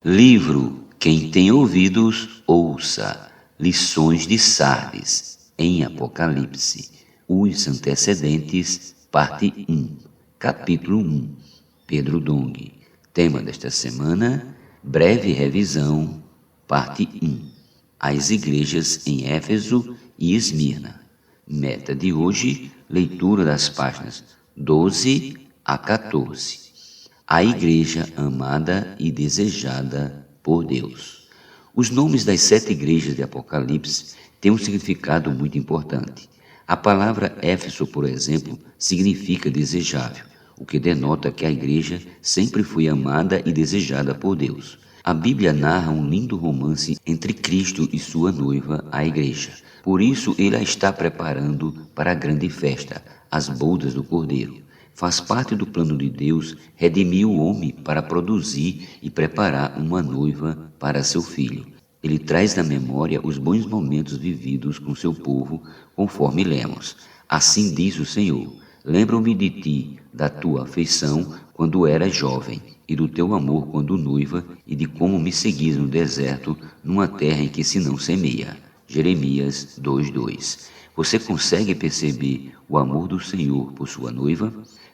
Livro Quem tem ouvidos, ouça. Lições de Sardes, em Apocalipse. Os antecedentes, parte 1. Capítulo 1. Pedro Dong. Tema desta semana, breve revisão, parte 1. As igrejas em Éfeso e Esmirna. Meta de hoje, leitura das páginas 12 a 14. A igreja amada e desejada por Deus. Os nomes das 7 igrejas de Apocalipse têm um significado muito importante. A palavra Éfeso, por exemplo, significa desejável, o que denota que a igreja sempre foi amada e desejada por Deus. A Bíblia narra um lindo romance entre Cristo e sua noiva, a igreja. Por isso, ele a está preparando para a grande festa, as bodas do Cordeiro. Faz parte do plano de Deus redimir o homem para produzir e preparar uma noiva para seu filho. Ele traz na memória os bons momentos vividos com seu povo, conforme lemos. Assim diz o Senhor: lembro-me de ti, da tua afeição, quando eras jovem, e do teu amor quando noiva, e de como me seguis no deserto, numa terra em que se não semeia. Jeremias 2:2. Você consegue perceber o amor do Senhor por sua noiva?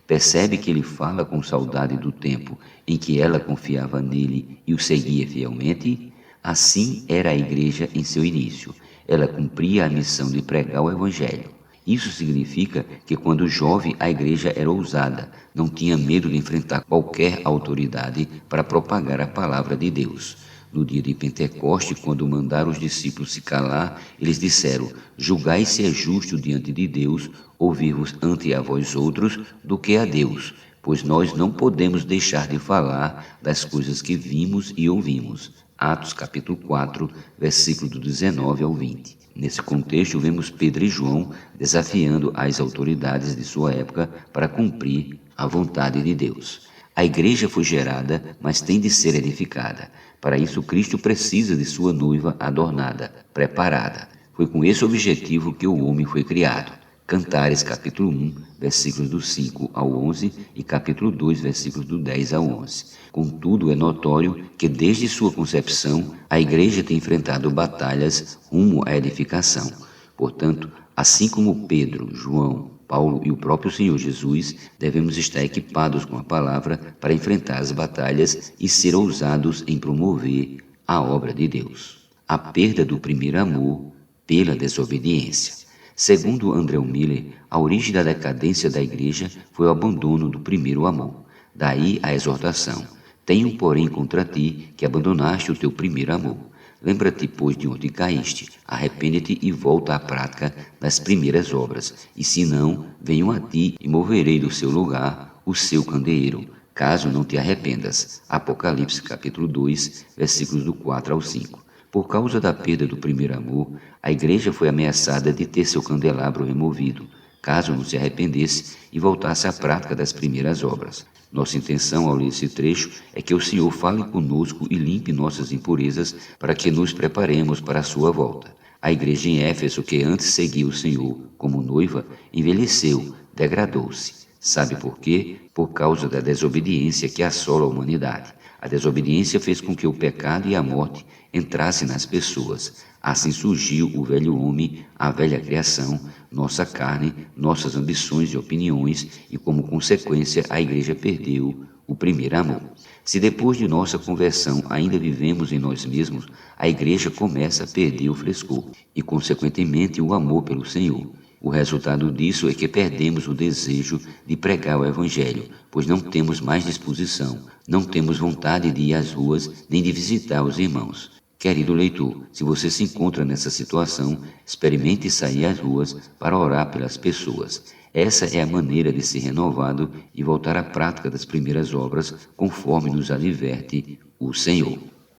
Percebe que ele fala com saudade do tempo em que ela confiava nele e o seguia fielmente? Assim era a igreja em seu início. Ela cumpria a missão de pregar o Evangelho. Isso significa que quando jovem a igreja era ousada, não tinha medo de enfrentar qualquer autoridade para propagar a palavra de Deus. No dia de Pentecoste, quando mandaram os discípulos se calar, eles disseram: julgai se é justo diante de Deus ouvir-vos ante a vós outros do que a Deus, pois nós não podemos deixar de falar das coisas que vimos e ouvimos. Atos capítulo 4, versículo do 19 ao 20. Nesse contexto, vemos Pedro e João desafiando as autoridades de sua época para cumprir a vontade de Deus. A igreja foi gerada, mas tem de ser edificada. Para isso, Cristo precisa de sua noiva adornada, preparada. Foi com esse objetivo que o homem foi criado. Cantares, capítulo 1, versículos do 5 ao 11 e capítulo 2, versículos do 10 ao 11. Contudo, é notório que desde sua concepção, a igreja tem enfrentado batalhas rumo à edificação. Portanto, assim como Pedro, João, Paulo e o próprio Senhor Jesus, devemos estar equipados com a palavra para enfrentar as batalhas e ser ousados em promover a obra de Deus. A perda do primeiro amor pela desobediência. Segundo André Miller, a origem da decadência da igreja foi o abandono do primeiro amor. Daí a exortação: tenho, porém, contra ti que abandonaste o teu primeiro amor. Lembra-te, pois, de onde caíste, arrepende-te e volta à prática das primeiras obras, e se não, venho a ti e moverei do seu lugar o seu candeeiro, caso não te arrependas. Apocalipse capítulo 2, versículos do 4 ao 5. Por causa da perda do primeiro amor, a igreja foi ameaçada de ter seu candelabro removido, caso não se arrependesse e voltasse à prática das primeiras obras. Nossa intenção ao ler esse trecho é que o Senhor fale conosco e limpe nossas impurezas para que nos preparemos para a sua volta. A igreja em Éfeso, que antes seguia o Senhor como noiva, envelheceu, degradou-se. Sabe por quê? Por causa da desobediência que assola a humanidade. A desobediência fez com que o pecado e a morte entrassem nas pessoas. Assim surgiu o velho homem, a velha criação, nossa carne, nossas ambições e opiniões, e como consequência a igreja perdeu o primeiro amor. Se depois de nossa conversão ainda vivemos em nós mesmos, a igreja começa a perder o frescor e, consequentemente, o amor pelo Senhor. O resultado disso é que perdemos o desejo de pregar o Evangelho, pois não temos mais disposição, não temos vontade de ir às ruas nem de visitar os irmãos. Querido leitor, se você se encontra nessa situação, experimente sair às ruas para orar pelas pessoas. Essa é a maneira de ser renovado e voltar à prática das primeiras obras, conforme nos adverte o Senhor.